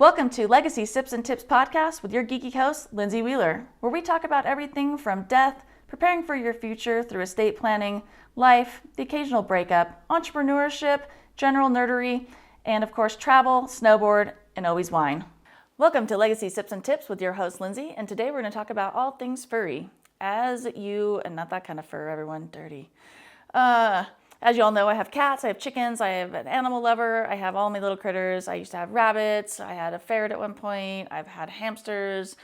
Welcome to Legacy Sips and Tips podcast with your geeky host, Lindsay Wheeler, where we talk about everything from death, preparing for your future through estate planning, life, the occasional breakup, entrepreneurship, general nerdery, and of course travel, snowboard, and always wine. Welcome to Legacy Sips and Tips with your host, Lindsay, and today we're going to talk about all things furry. And not that kind of fur, everyone, dirty. As you all know, I have cats, I have chickens, I have an animal lover, I have all my little critters. I used to have rabbits, I had a ferret at one point, I've had hamsters.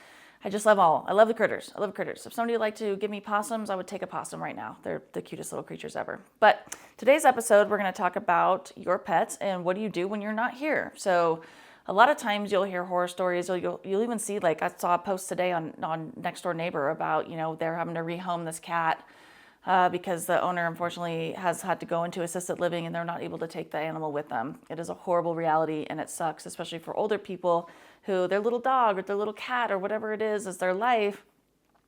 I just love all. I love the critters. I love critters. If somebody would like to give me possums, I would take a possum right now. They're the cutest little creatures ever. But today's episode, we're going to talk about your pets and what do you do when you're not here. So a lot of times you'll hear horror stories, or you'll even see, like I saw a post today on Next Door Neighbor about, they're having to rehome this cat because the owner unfortunately has had to go into assisted living and they're not able to take the animal with them. It is a horrible reality and it sucks, especially for older people who their little dog or their little cat or whatever it is their life,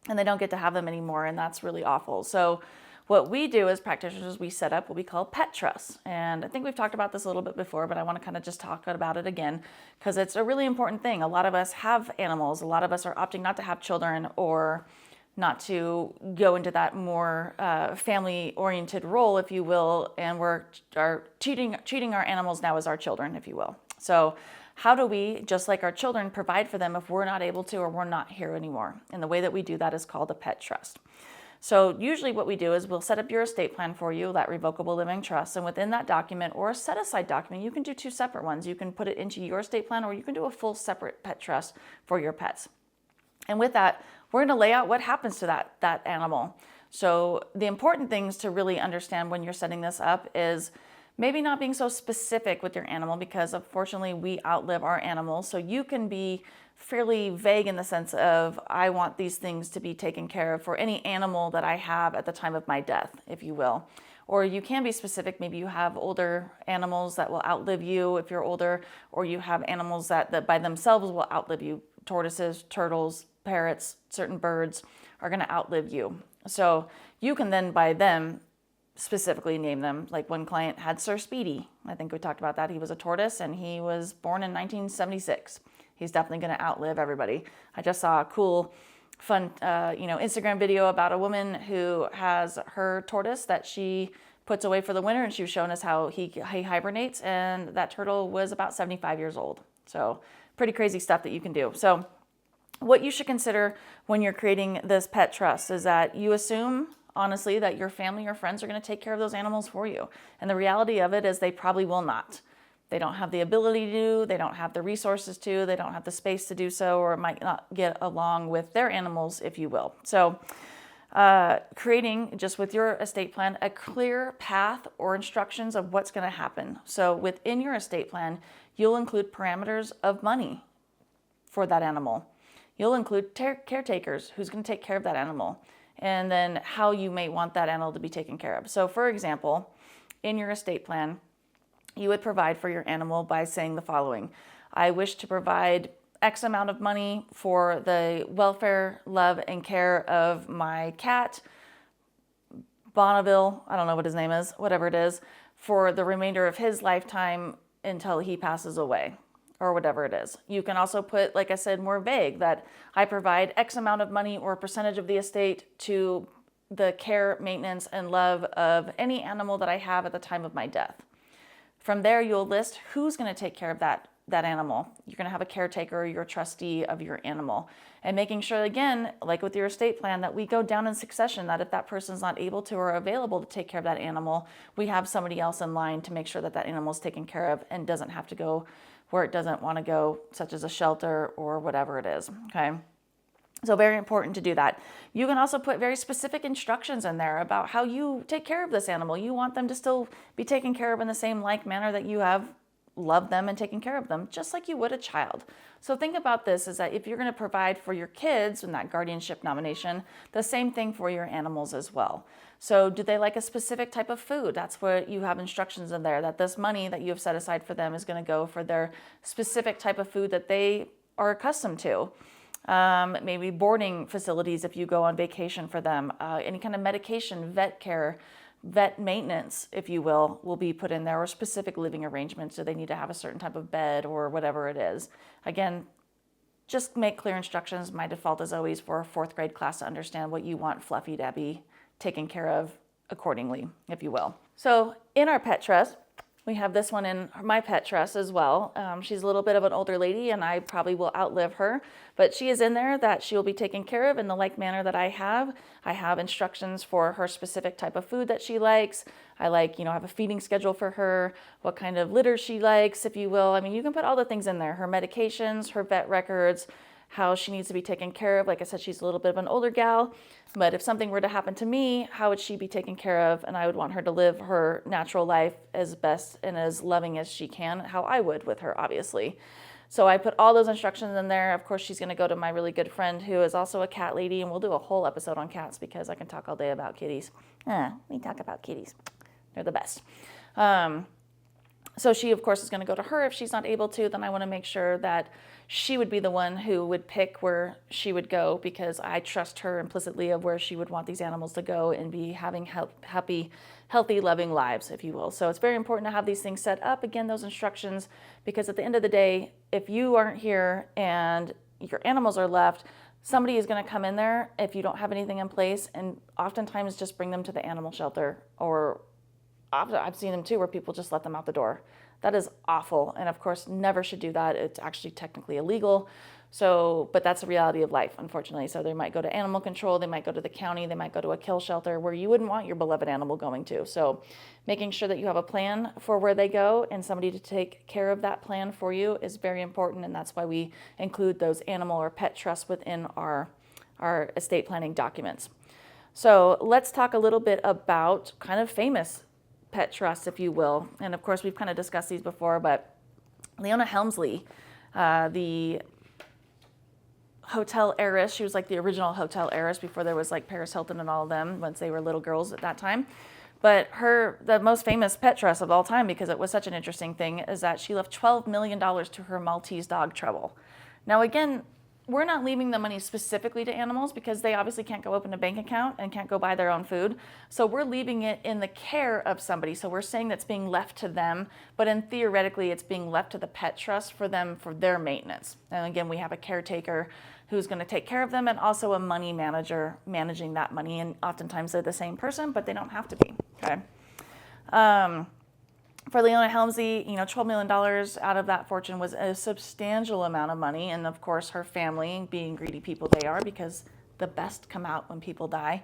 and they don't get to have them anymore, and that's really awful. So what we do as practitioners, we set up what we call pet trusts. And I think we've talked about this a little bit before, but I want to kind of just talk about it again because it's a really important thing. A lot of us have animals. A lot of us are opting not to have children or not to go into that more family-oriented role, if you will, and we're treating our animals now as our children, if you will. So how do we, just like our children, provide for them if we're not able to or we're not here anymore? And the way that we do that is called a pet trust. So usually what we do is we'll set up your estate plan for you, that revocable living trust, and within that document or a set-aside document, you can do two separate ones. You can put it into your estate plan or you can do a full separate pet trust for your pets. And with that, we're going to lay out what happens to that animal. So the important things to really understand when you're setting this up is maybe not being so specific with your animal, because unfortunately we outlive our animals. So you can be fairly vague in the sense of, I want these things to be taken care of for any animal that I have at the time of my death, if you will. Or you can be specific. Maybe you have older animals that will outlive you if you're older, or you have animals that by themselves will outlive you. Tortoises, turtles, parrots, certain birds are going to outlive you. So you can then by them specifically name them. Like one client had Sir Speedy. I think we talked about that. He was a tortoise and he was born in 1976. He's definitely going to outlive everybody. I just saw a cool, fun, Instagram video about a woman who has her tortoise that she puts away for the winter, and she was showing us how he hibernates, and that turtle was about 75 years old. So pretty crazy stuff that you can do. So what you should consider when you're creating this pet trust is that you assume, honestly, that your family or friends are going to take care of those animals for you. And the reality of it is they probably will not. They don't have the ability to, they don't have the resources to, they don't have the space to do so, or might not get along with their animals, if you will. So creating, just with your estate plan, a clear path or instructions of what's going to happen. So within your estate plan, you'll include parameters of money for that animal. You'll include caretakers, who's going to take care of that animal, and then how you may want that animal to be taken care of. So for example, in your estate plan, you would provide for your animal by saying the following: I wish to provide X amount of money for the welfare, love, and care of my cat, Bonneville, I don't know what his name is, whatever it is, for the remainder of his lifetime until he passes away, or whatever it is. You can also put, like I said, more vague, that I provide X amount of money or a percentage of the estate to the care, maintenance, and love of any animal that I have at the time of my death. From there, you'll list who's going to take care of that animal. You're going to have a caretaker or your trustee of your animal. And making sure, again, like with your estate plan, that we go down in succession, that if that person's not able to or available to take care of that animal, we have somebody else in line to make sure that animal is taken care of and doesn't have to go where it doesn't want to go, such as a shelter or whatever it is, okay? So very important to do that. You can also put very specific instructions in there about how you take care of this animal. You want them to still be taken care of in the same like manner that you have loved them and taken care of them, just like you would a child. So think about this, is that if you're going to provide for your kids in that guardianship nomination, the same thing for your animals as well. So do they like a specific type of food? That's what you have instructions in there, that this money that you have set aside for them is going to go for their specific type of food that they are accustomed to. Maybe boarding facilities if you go on vacation for them, any kind of medication, vet care, vet maintenance, if you will be put in there, or specific living arrangements. So they need to have a certain type of bed or whatever it is. Again, just make clear instructions. My default is always for a 4th grade class to understand what you want Fluffy to be taken care of accordingly, if you will. So in our pet trust, we have this one in my pet trust as well. She's a little bit of an older lady, and I probably will outlive her, but she is in there that she will be taken care of in the like manner that I have. I have instructions for her specific type of food that she likes. I have a feeding schedule for her, what kind of litter she likes, if you will. I mean, you can put all the things in there, her medications, her vet records, how she needs to be taken care of. Like I said, she's a little bit of an older gal, but if something were to happen to me, how would she be taken care of? And I would want her to live her natural life as best and as loving as she can, how I would with her, obviously. So I put all those instructions in there. Of course, she's going to go to my really good friend who is also a cat lady, and we'll do a whole episode on cats because I can talk all day about kitties. We talk about kitties. They're the best. So she, of course, is going to go to her. If she's not able to, then I want to make sure that she would be the one who would pick where she would go, because I trust her implicitly of where she would want these animals to go and be having happy, healthy, loving lives, if you will. So it's very important to have these things set up, again, those instructions, because at the end of the day, if you aren't here and your animals are left, somebody is going to come in there if you don't have anything in place, and oftentimes just bring them to the animal shelter, or I've seen them too where people just let them out the door. That is awful, and of course never should do that. It's actually technically illegal. So, but that's the reality of life, unfortunately. So they might go to animal control, they might go to the county, they might go to a kill shelter where you wouldn't want your beloved animal going to. So making sure that you have a plan for where they go and somebody to take care of that plan for you is very important, and that's why we include those animal or pet trusts within our estate planning documents. So let's talk a little bit about kind of famous pet trusts, if you will. And of course, we've kind of discussed these before, but Leona Helmsley, the hotel heiress, she was like the original hotel heiress before there was like Paris Hilton and all of them, once they were little girls at that time. But the most famous pet trust of all time, because it was such an interesting thing, is that she left $12 million to her Maltese dog, Trouble. Now again, we're not leaving the money specifically to animals because they obviously can't go open a bank account and can't go buy their own food. So we're leaving it in the care of somebody. So we're saying that's being left to them, but theoretically it's being left to the pet trust for them for their maintenance. And again, we have a caretaker who's going to take care of them, and also a money manager managing that money. And oftentimes they're the same person, but they don't have to be. Okay. For Leona Helmsley, $12 million out of that fortune was a substantial amount of money. And of course, her family, being greedy people they are, because the best come out when people die,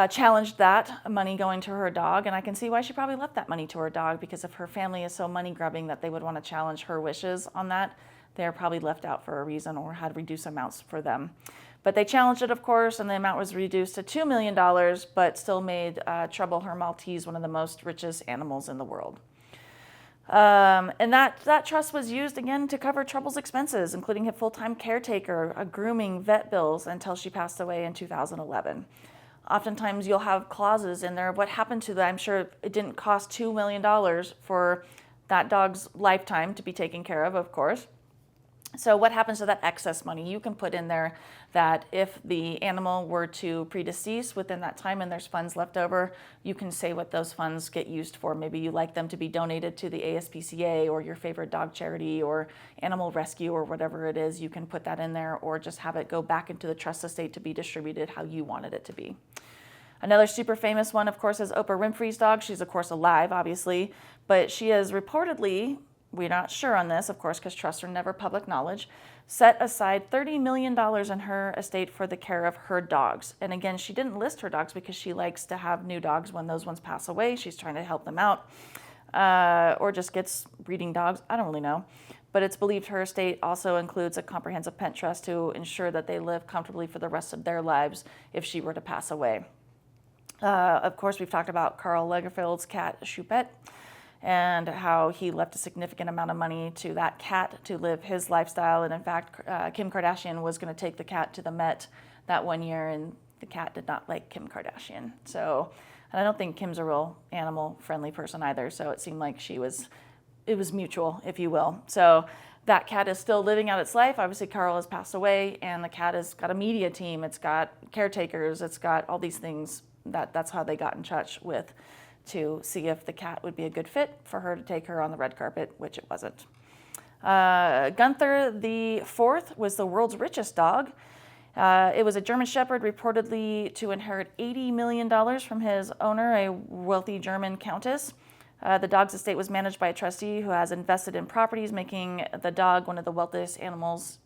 challenged that money going to her dog. And I can see why she probably left that money to her dog, because if her family is so money grubbing that they would want to challenge her wishes on that, they're probably left out for a reason or had reduced amounts for them. But they challenged it, of course, and the amount was reduced to $2 million, but still made Trouble, her Maltese, one of the most richest animals in the world. And that trust was used again to cover Trouble's expenses, including a full-time caretaker, a grooming, vet bills, until she passed away in 2011. Oftentimes you'll have clauses in there of what happened to that. I'm sure it didn't cost $2 million for that dog's lifetime to be taken care of course. So what happens to that excess money? You can put in there that if the animal were to predecease within that time and there's funds left over, you can say what those funds get used for. Maybe you like them to be donated to the ASPCA or your favorite dog charity or animal rescue or whatever it is. You can put that in there, or just have it go back into the trust estate to be distributed how you wanted it to be. Another super famous one, of course, is Oprah Winfrey's dog. She's, of course, alive, obviously, but she has reportedly, we're not sure on this, of course, because trusts are never public knowledge, set aside $30 million in her estate for the care of her dogs. And again, she didn't list her dogs because she likes to have new dogs when those ones pass away. She's trying to help them out, or just gets breeding dogs. I don't really know. But it's believed her estate also includes a comprehensive pet trust to ensure that they live comfortably for the rest of their lives if she were to pass away. Of course, we've talked about Karl Lagerfeld's cat, Choupette, and how he left a significant amount of money to that cat to live his lifestyle. And in fact, Kim Kardashian was going to take the cat to the Met that one year, and the cat did not like Kim Kardashian. So, and I don't think Kim's a real animal-friendly person either, so it seemed like it was mutual, if you will. So that cat is still living out its life. Obviously, Carl has passed away, and the cat has got a media team. It's got caretakers. It's got all these things that's how they got in touch with to see if the cat would be a good fit for her to take her on the red carpet, which it wasn't. Gunther the Fourth was the world's richest dog. It was a German Shepherd, reportedly to inherit $80 million from his owner, a wealthy German countess. The dog's estate was managed by a trustee who has invested in properties, making the dog one of the wealthiest animals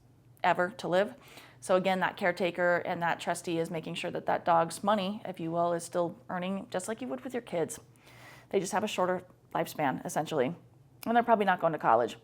ever to live. So again, that caretaker and that trustee is making sure that that dog's money, if you will, is still earning just like you would with your kids. They just have a shorter lifespan, essentially, and they're probably not going to college.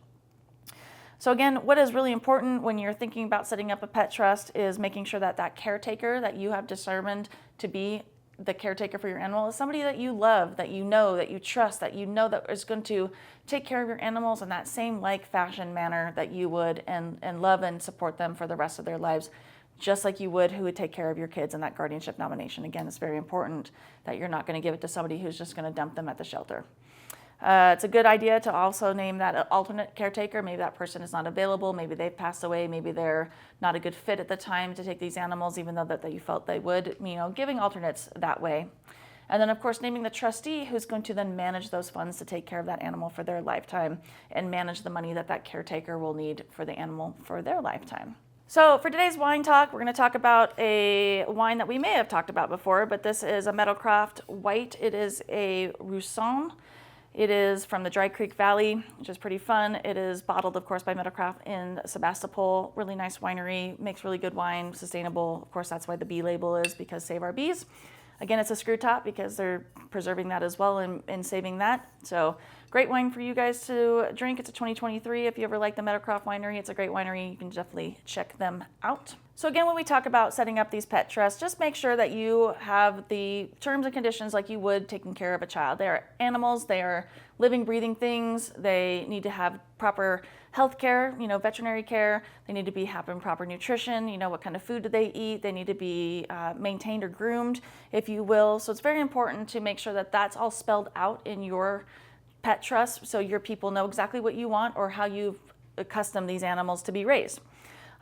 So again, what is really important when you're thinking about setting up a pet trust is making sure that that caretaker that you have determined to be the caretaker for your animal is somebody that you love, that you know, that you trust, that you know that is going to take care of your animals in that same fashion manner that you would and love and support them for the rest of their lives, just like you would who would take care of your kids in that guardianship nomination. Again, it's very important that you're not going to give it to somebody who's just going to dump them at the shelter. It's a good idea to also name that alternate caretaker. Maybe that person is not available. Maybe they've passed away. Maybe they're not a good fit at the time to take these animals, even though that you felt they would, giving alternates that way. And then, of course, naming the trustee who's going to then manage those funds to take care of that animal for their lifetime and manage the money that that caretaker will need for the animal for their lifetime. So for today's wine talk, we're going to talk about a wine that we may have talked about before, but this is a Meadowcroft white. It is a Rousseau. It is from the Dry Creek Valley, which is pretty fun. It is bottled, of course, by Meadowcroft in Sebastopol. Really nice winery, makes really good wine, sustainable. Of course, that's why the B label is, because save our bees. Again, it's a screw top because they're preserving that as well and saving that. So great wine for you guys to drink. It's a 2023. If you ever like the Meadowcroft winery, it's a great winery. You can definitely check them out. So again, when we talk about setting up these pet trusts, just make sure that you have the terms and conditions like you would taking care of a child. They are animals, they are living, breathing things. They need to have proper health care, veterinary care. They need to be having proper nutrition, what kind of food do they eat. They need to be maintained or groomed, if you will. So it's very important to make sure that that's all spelled out in your pet trust so your people know exactly what you want or how you've accustomed these animals to be raised.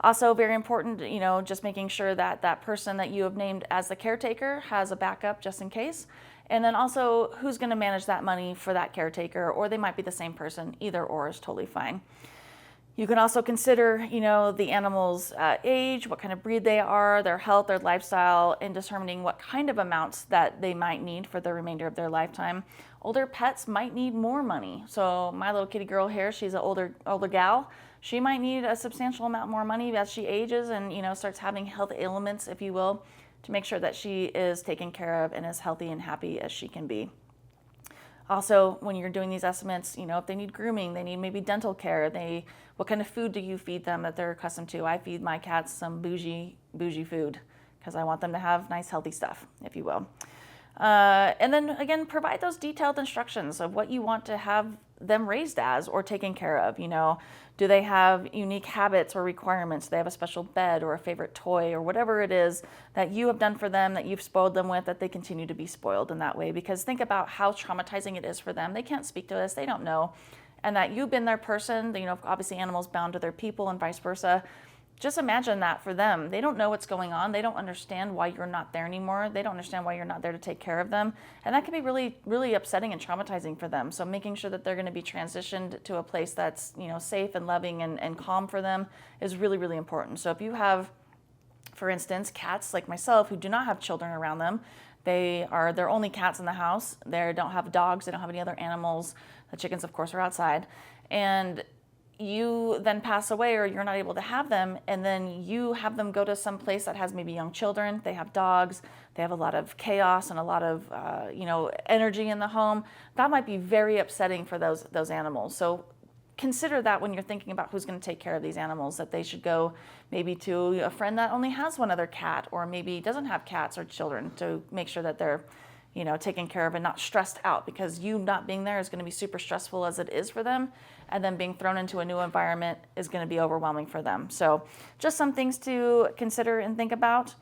Also very important, just making sure that that person that you have named as the caretaker has a backup just in case. And then also who's going to manage that money for that caretaker, or they might be the same person. Either or is totally fine. You can also consider, the animal's age, what kind of breed they are, their health, their lifestyle, and determining what kind of amounts that they might need for the remainder of their lifetime. Older pets might need more money. So my little kitty girl here, she's an older gal. She might need a substantial amount more money as she ages and, starts having health ailments, if you will, to make sure that she is taken care of and as healthy and happy as she can be. Also, when you're doing these estimates, if they need grooming, they need maybe dental care, what kind of food do you feed them that they're accustomed to? I feed my cats some bougie food because I want them to have nice, healthy stuff, if you will. And then again, provide those detailed instructions of what you want to have them raised as or taken care of. Do they have unique habits or requirements? Do they have a special bed or a favorite toy or whatever it is that you have done for them, that you've spoiled them with, that they continue to be spoiled in that way? Because think about how traumatizing it is for them. They can't speak to us, they don't know. And that you've been their person, obviously animals bound to their people and vice versa. Just imagine that for them. They don't know what's going on. They don't understand why you're not there anymore. They don't understand why you're not there to take care of them. And that can be really, really upsetting and traumatizing for them. So making sure that they're going to be transitioned to a place that's, safe and loving and calm for them is really, really important. So if you have, for instance, cats like myself who do not have children around them, they're only cats in the house. They don't have dogs. They don't have any other animals. The chickens, of course, are outside. And you then pass away or you're not able to have them, and then you have them go to some place that has maybe young children, they have dogs, they have a lot of chaos and a lot of energy in the home. That might be very upsetting for those animals. So consider that when you're thinking about who's going to take care of these animals, that they should go maybe to a friend that only has one other cat or maybe doesn't have cats or children, to make sure that they're taken care of and not stressed out, because you not being there is going to be super stressful as it is for them. And then being thrown into a new environment is going to be overwhelming for them. So just some things to consider and think about.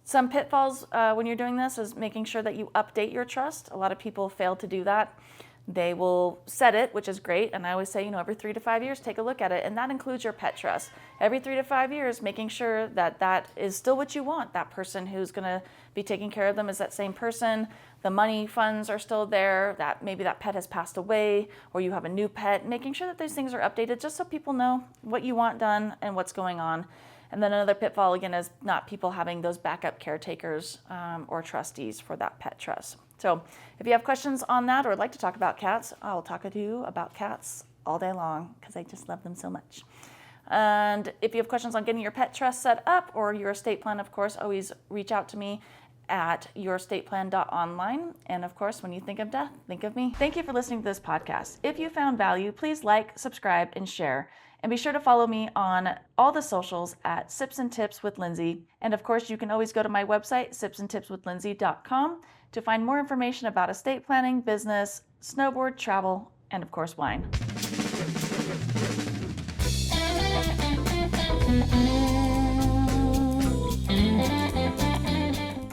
Some pitfalls when you're doing this is making sure that you update your trust. A lot of people fail to do that. They will set it, which is great. And I always say, every 3 to 5 years, take a look at it. And that includes your pet trust. Every 3 to 5 years, making sure that that is still what you want. That person who's going to be taking care of them is that same person. The money funds are still there, that maybe that pet has passed away or you have a new pet. Making sure that those things are updated just so people know what you want done and what's going on. And then another pitfall, again, is not people having those backup caretakers or trustees for that pet trust. So if you have questions on that or would like to talk about cats, I'll talk to you about cats all day long because I just love them so much. And if you have questions on getting your pet trust set up or your estate plan, of course, always reach out to me at yourestateplan.online. And of course, when you think of death, think of me. Thank you for listening to this podcast. If you found value, please like, subscribe, and share. And be sure to follow me on all the socials at Sips and Tips with Lindsay. And of course, you can always go to my website, sipsandtipswithlindsay.com, to find more information about estate planning, business, snowboard, travel, and of course, wine.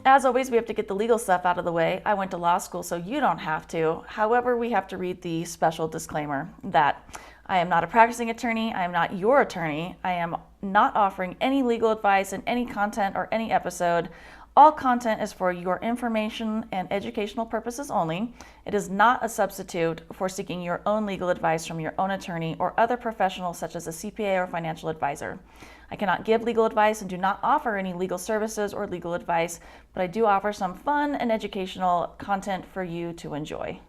As always, we have to get the legal stuff out of the way. I went to law school, so you don't have to. However, we have to read the special disclaimer that I am not a practicing attorney. I am not your attorney. I am not offering any legal advice in any content or any episode. All content is for your information and educational purposes only. It is not a substitute for seeking your own legal advice from your own attorney or other professionals such as a CPA or financial advisor. I cannot give legal advice and do not offer any legal services or legal advice, but I do offer some fun and educational content for you to enjoy.